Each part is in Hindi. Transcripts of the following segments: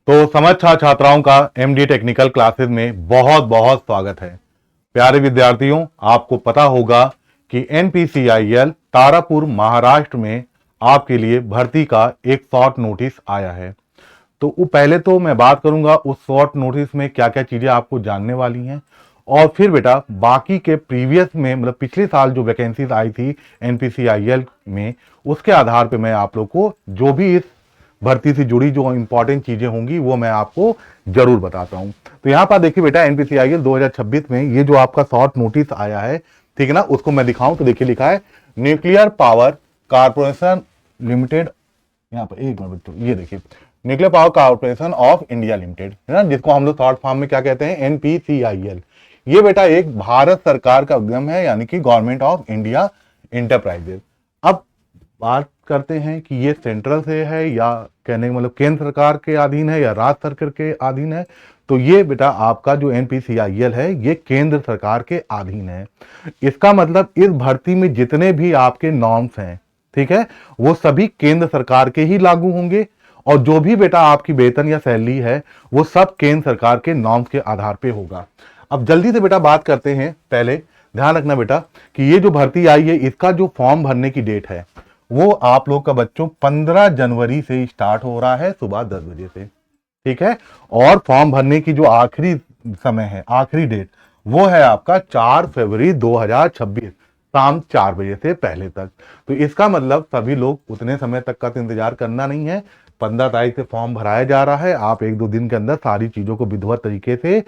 तो समझ छात्राओं का एमडी टेक्निकल क्लासेस में बहुत बहुत स्वागत है। प्यारे विद्यार्थियों, आपको पता होगा कि एनपीसीआईएल तारापुर महाराष्ट्र में आपके लिए भर्ती का एक शॉर्ट नोटिस आया है। तो पहले तो मैं बात करूंगा उस शॉर्ट नोटिस में क्या क्या चीजें आपको जानने वाली हैं, और फिर बेटा बाकी के प्रीवियस में मतलब पिछले साल जो वैकेंसीज आई थी एनपीसीआईएल में, उसके आधार पे मैं आप लोग को जो भी इस भर्ती से जुड़ी जो इंपॉर्टेंट चीजें होंगी वो मैं आपको जरूर बताता हूं। तो यहां पर देखिए बेटा, एनपीसीआईएल 2026 में ये जो आपका शॉर्ट नोटिस आया है, ठीक है ना, उसको मैं दिखाऊं तो देखिए लिखा है न्यूक्लियर पावर कारपोरेशन लिमिटेड। यहाँ पर एक मिनट बच्चों, ये देखिए nuclear power corporation of India limited, है ना, जिसको हम लोग शॉर्ट फॉर्म में क्या कहते हैं, एनपीसीआईएल। ये बेटा एक भारत सरकार का उद्यम है, यानी कि गवर्नमेंट ऑफ इंडिया इंटरप्राइजेस। अब बात करते हैं कि ये सेंट्रल से है या कहने का मतलब केंद्र सरकार के अधीन है या राज्य सरकार के अधीन है। तो ये बेटा आपका जो एनपीसीआईएल है ये केंद्र सरकार के अधीन है। इसका मतलब इस भर्ती में जितने भी आपके नॉर्म्स हैं, ठीक है, वो सभी केंद्र सरकार के ही लागू होंगे, और जो भी बेटा आपकी वेतन या सैलरी है वो सब केंद्र सरकार के नॉर्म्स के आधार पे होगा। अब जल्दी से बेटा बात करते हैं। पहले ध्यान रखना बेटा कि ये जो भर्ती आई है इसका जो फॉर्म भरने की डेट है वो आप लोग का बच्चों 15 जनवरी से स्टार्ट हो रहा है सुबह 10 बजे से, ठीक है। और फॉर्म भरने की जो आखिरी समय है, आखिरी डेट, वो है आपका 4 फरवरी 2026 शाम 4 बजे से पहले तक। तो इसका मतलब सभी लोग उतने समय तक का तो इंतजार करना नहीं है। 15 तारीख से फॉर्म भराया जा रहा है। आप एक दो दिन के अंदर सारी चीजों को विधिवत तरीके से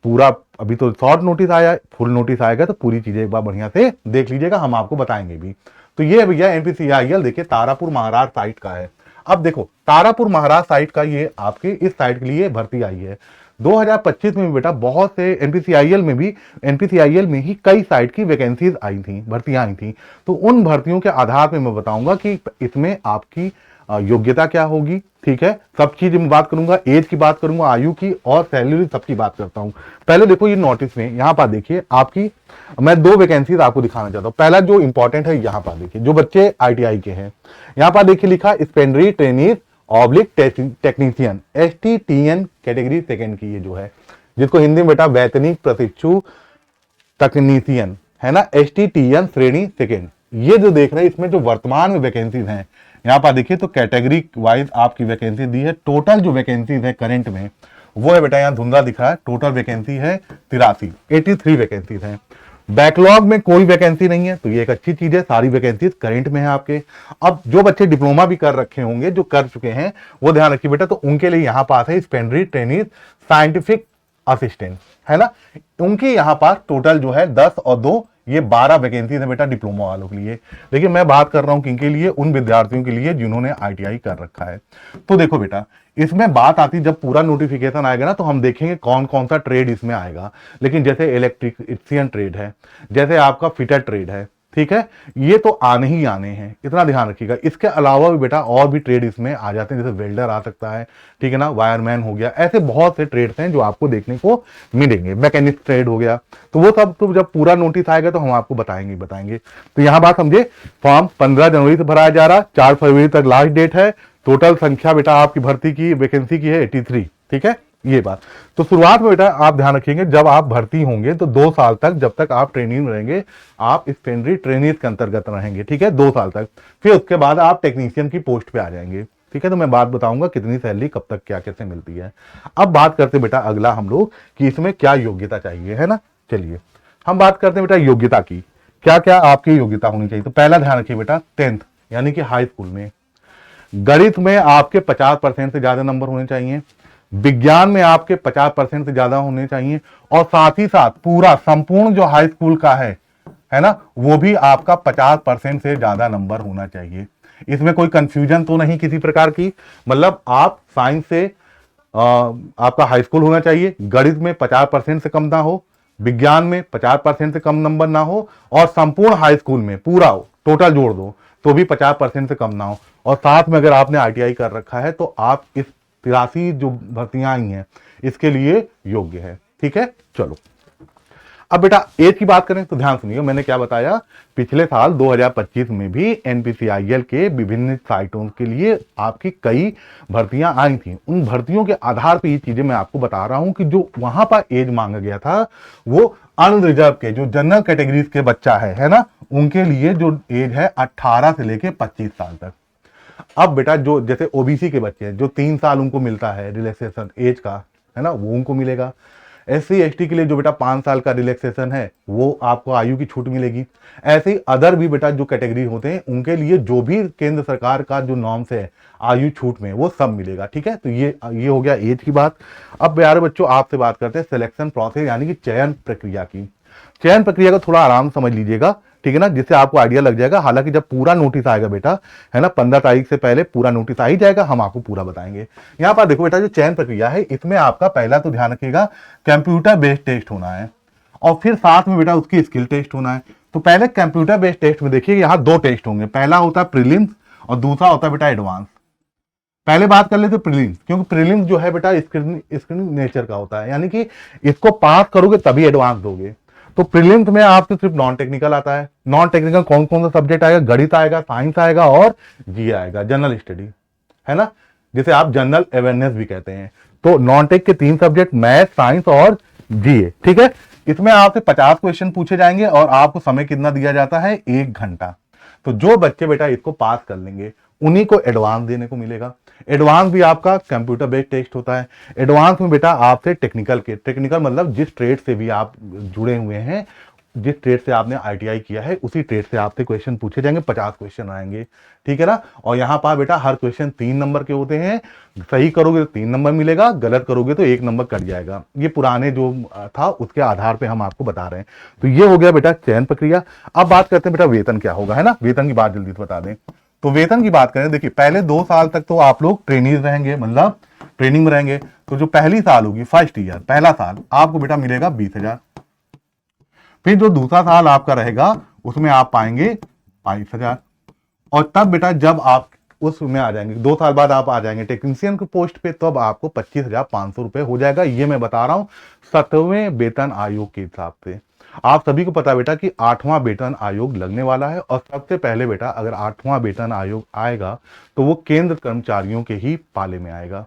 पूरा, अभी तो शॉर्ट नोटिस आया, फुल नोटिस आएगा तो पूरी चीजें एक बार बढ़िया से देख लीजिएगा, हम आपको बताएंगे भी। तो ये भैया एनपीसीआईएल देखिए तारापुर महाराष्ट्र साइट का है। अब देखो तारापुर महाराष्ट्र साइट का ये आपके इस साइट के लिए भर्ती आई है। 2025 में बेटा बहुत से एनपीसीआईएल में ही कई साइट की वैकेंसीज आई थी, भर्तियां आई थी। तो उन भर्तियों के आधार पे मैं बताऊंगा कि इसमें आपकी योग्यता क्या होगी, ठीक है। सब चीज में बात करूंगा, एज की बात करूंगा, आयु की और सैलरी सबकी बात करता हूं। पहले देखो ये नोटिस में यहां पर देखिए आपकी, मैं दो वैकेंसीज आपको दिखाना चाहता हूं। पहला जो इंपॉर्टेंट है यहां पर देखिए, जो बच्चे आईटीआई के हैं, यहां पर देखिए लिखा stipendiary trainees oblique technician, STTN category second की, ये जो है जिसको हिंदी में बेटा वैतनिक प्रशिक्षु तकनीशियन, है ना, एसटीटीएन श्रेणी सेकंड। ये जो देख रहे हैं इसमें जो वर्तमान में वैकेंसीज हैं, यहाँ पर देखिए तो कैटेगरी वाइज आपकी वैकेंसी दी है। टोटल जो वैकेंसीज है करंट में वो है बेटा, यहाँ धुंधला दिख रहा है, टोटल वैकेंसी है 83 वैकेंसीज हैं। बैकलॉग में कोई वैकेंसी नहीं है, तो ये एक अच्छी चीज है, सारी वैकेंसीज करंट में है आपके। अब जो बच्चे डिप्लोमा भी कर रखे होंगे, जो कर चुके हैं, वो ध्यान रखिए बेटा, तो उनके लिए यहाँ पास है स्पेंडरी ट्रेनीज साइंटिफिक असिस्टेंट, है ना। उनकी यहाँ पास टोटल जो है 10 और 2 ये 12 वैकेंसी है बेटा डिप्लोमा वालों के लिए। लेकिन मैं बात कर रहा हूं किनके लिए, उन विद्यार्थियों के लिए जिन्होंने आईटीआई कर रखा है। तो देखो बेटा, इसमें बात आती, जब पूरा नोटिफिकेशन आएगा ना तो हम देखेंगे कौन कौन सा ट्रेड इसमें आएगा। लेकिन जैसे इलेक्ट्रिशियन ट्रेड है, जैसे आपका फिटर ट्रेड है, ठीक है, ये तो आने ही आने हैं, इतना ध्यान रखिएगा। इसके अलावा भी बेटा और भी ट्रेड इसमें आ जाते हैं, जैसे वेल्डर आ सकता है, ठीक है ना, वायरमैन हो गया, ऐसे बहुत से ट्रेड्स हैं जो आपको देखने को मिलेंगे, मैकेनिक ट्रेड हो गया। तो वो सब तो जब पूरा नोटिस आएगा तो हम आपको बताएंगे। तो यहां बात समझे, फॉर्म 15 जनवरी से भराया जा रहा, 4 फरवरी तक लास्ट डेट है। टोटल संख्या बेटा आपकी भर्ती की वैकेंसी की है 83, ठीक है, ये बात। तो शुरुआत में बेटा आप ध्यान रखेंगे, जब आप भर्ती होंगे तो 2 साल तक, जब तक आप ट्रेनिंग में रहेंगे, आप स्पेंडरी ट्रेनीज के अंतर्गत रहेंगे, ठीक है, 2 साल तक। फिर उसके बाद आप टेक्नीशियन की पोस्ट पे आ जाएंगे, ठीक है। तो मैं बात बताऊंगा कितनी सैलरी कब तक क्या कैसे मिलती है। अब बात करते बेटा अगला हम लोग कि इसमें क्या योग्यता चाहिए, है ना। चलिए हम बात करते हैं बेटा योग्यता की, क्या क्या आपकी योग्यता होनी चाहिए। तो पहला ध्यान रखिए बेटा 10th यानी कि हाई स्कूल में। गणित में आपके 50% से ज्यादा नंबर होने चाहिए। विज्ञान में आपके 50% से ज्यादा होने चाहिए। और साथ ही साथ पूरा संपूर्ण जो हाई स्कूल का है ना, वो भी आपका 50% से ज्यादा नंबर होना चाहिए। इसमें कोई कंफ्यूजन तो नहीं किसी प्रकार की, मतलब आप साइंस से आपका हाई स्कूल होना चाहिए, गणित में 50% से कम ना हो, विज्ञान में 50% से कम नंबर ना हो, और संपूर्ण हाई स्कूल में पूरा टोटल जोड़ दो तो भी 50% से कम ना हो। और साथ में अगर आपने आईटीआई कर रखा है तो आप इस 83 जो भर्तियां आई हैं इसके लिए योग्य है, ठीक है। चलो अब बेटा एज की बात करें तो ध्यान सुनिए, मैंने क्या बताया, पिछले साल 2025 में भी एनपीसीआईएल के विभिन्न साइटों के लिए आपकी कई भर्तियां आई थी। उन भर्तियों के आधार पर ये चीजें मैं आपको बता रहा हूं कि जो वहां पर एज मांगा गया था वो अनरिजर्व के जो जनरल कैटेगरीज के बच्चा है ना, उनके लिए जो एज है 18 से लेके 25 साल तक। अब बेटा जो जैसे ओबीसी के बच्चे हैं जो 3 साल उनको मिलता है रिलैक्सेशन एज का, है ना, वो उनको मिलेगा। एससी एसटी के लिए जो बेटा 5 साल का रिलैक्सेशन है वो आपको आयु की छूट मिलेगी। ऐसे ही अदर भी बेटा जो कैटेगरी होते हैं उनके लिए जो भी केंद्र सरकार का जो नॉर्म्स है आयु छूट में वो सब मिलेगा। ठीक है, तो ये हो गया एज की बात। अब प्यारे बच्चों आपसे बात करते हैं सिलेक्शन प्रोसेस यानी कि चयन प्रक्रिया की। चयन प्रक्रिया का थोड़ा आराम समझ लीजिएगा, ठीक है ना, जिससे आपको आइडिया लग जाएगा। हालांकि जब पूरा नोटिस आएगा बेटा, है ना, 15 तारीख से पहले पूरा नोटिस आ ही जाएगा, हम आपको पूरा बताएंगे। यहां पर देखो बेटा जो चयन प्रक्रिया है इसमें आपका पहला तो ध्यान रखिएगा कंप्यूटर बेस्ड टेस्ट होना है और फिर साथ में बेटा उसकी स्किल टेस्ट होना है। तो पहले कंप्यूटर बेस्ड टेस्ट में देखिए यहाँ 2 टेस्ट होंगे, पहला होता है प्रीलिम्स और दूसरा होता है बेटा एडवांस। पहले बात कर लेते प्रीलिम्स, क्योंकि प्रीलिम्स जो है बेटा स्क्रीनिंग नेचर का होता है, यानी कि इसको पास करोगे तभी एडवांस दोगे। तो प्रीलिम्स में आपको सिर्फ नॉन टेक्निकल आता है। नॉन टेक्निकल कौन कौन सा सब्जेक्ट आएगा, गणित आएगा, साइंस आएगा और जी आएगा, जनरल स्टडी, है ना, जिसे आप जनरल अवेयरनेस भी कहते हैं। तो नॉन टेक के 3 सब्जेक्ट मैथ, साइंस और जीए। ठीक है, इसमें आपसे 50 क्वेश्चन पूछे जाएंगे और आपको समय कितना दिया जाता है, 1 घंटा। तो जो बच्चे बेटा इसको पास कर लेंगे उन्हीं को एडवांस देने को मिलेगा। एडवांस भी आपका कंप्यूटर बेस्ड टेस्ट होता है। एडवांस में बेटा आपसे टेक्निकल मतलब जिस ट्रेड से भी आप जुड़े हुए हैं, जिस ट्रेड से आपने आईटीआई किया है उसी ट्रेड से आपसे क्वेश्चन पूछे जाएंगे, 50 क्वेश्चन आएंगे। ठीक है ना, और यहाँ पर बेटा हर क्वेश्चन 3 नंबर के होते हैं। सही करोगे तो 3 नंबर मिलेगा, गलत करोगे तो 1 नंबर कट जाएगा। ये पुराने जो था उसके आधार पर हम आपको बता रहे हैं। तो ये हो गया बेटा चयन प्रक्रिया। अब बात करते हैं बेटा वेतन क्या होगा, है ना, वेतन की बात जल्दी से बता दें। तो वेतन की बात करें, देखिए पहले 2 साल तक तो आप लोग ट्रेनीज रहेंगे, मतलब ट्रेनिंग में रहेंगे। तो जो पहली साल होगी, फर्स्ट ईयर, पहला साल आपको बेटा मिलेगा 20,000। फिर जो दूसरा साल आपका रहेगा उसमें आप पाएंगे 22,000। और तब बेटा जब आप उसमें आ जाएंगे, 2 साल बाद आप आ जाएंगे टेक्नीशियन की पोस्ट पे, तब आपको 25,500 रुपए हो जाएगा। ये मैं बता रहा हूं 7वें वेतन आयोग के हिसाब से। आप सभी को पता है बेटा कि 8वां वेतन आयोग लगने वाला है और सबसे पहले बेटा अगर 8वां वेतन आयोग आएगा तो वो केंद्र कर्मचारियों के ही पाले में आएगा।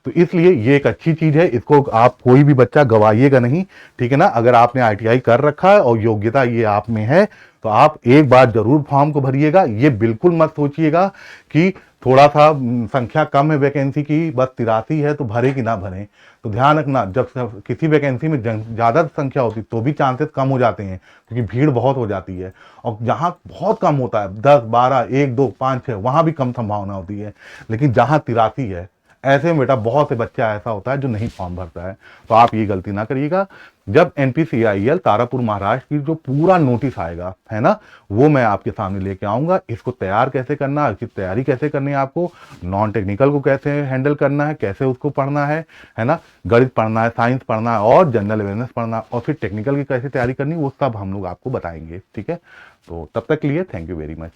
तो इसलिए ये एक अच्छी चीज है, इसको आप कोई भी बच्चा गवाइएगा नहीं। ठीक है ना, अगर आपने आईटीआई कर रखा है और योग्यता ये आप में है तो आप एक बार जरूर फॉर्म को भरिएगा। ये बिल्कुल मत सोचिएगा कि थोड़ा सा संख्या कम है वैकेंसी की, बस 83 है तो भरे कि ना भरे। तो ध्यान रखना, जब किसी वैकेंसी में ज्यादा संख्या होती तो भी चांसेस कम हो जाते हैं क्योंकि भीड़ बहुत हो जाती है। और जहां बहुत कम होता है 10, 12, 1, 2, 5, 6 वहां भी कम संभावना होती है। लेकिन जहां 83 है ऐसे में बेटा बहुत से बच्चा ऐसा होता है जो नहीं फॉर्म भरता है। तो आप ये गलती ना करिएगा। जब एनपीसीआईएल तारापुर महाराष्ट्र की जो पूरा नोटिस आएगा, है ना, वो मैं आपके सामने लेके आऊंगा। इसको तैयार कैसे करना है, इसकी तैयारी कैसे करनी है, आपको नॉन टेक्निकल को कैसे हैंडल करना है, कैसे उसको पढ़ना है ना, गणित पढ़ना है, साइंस पढ़ना है और जनरल अवेयरनेस पढ़ना है, और फिर टेक्निकल की कैसे तैयारी करनी, वो सब हम लोग आपको बताएंगे। ठीक है, तो तब तक के लिए थैंक यू वेरी मच।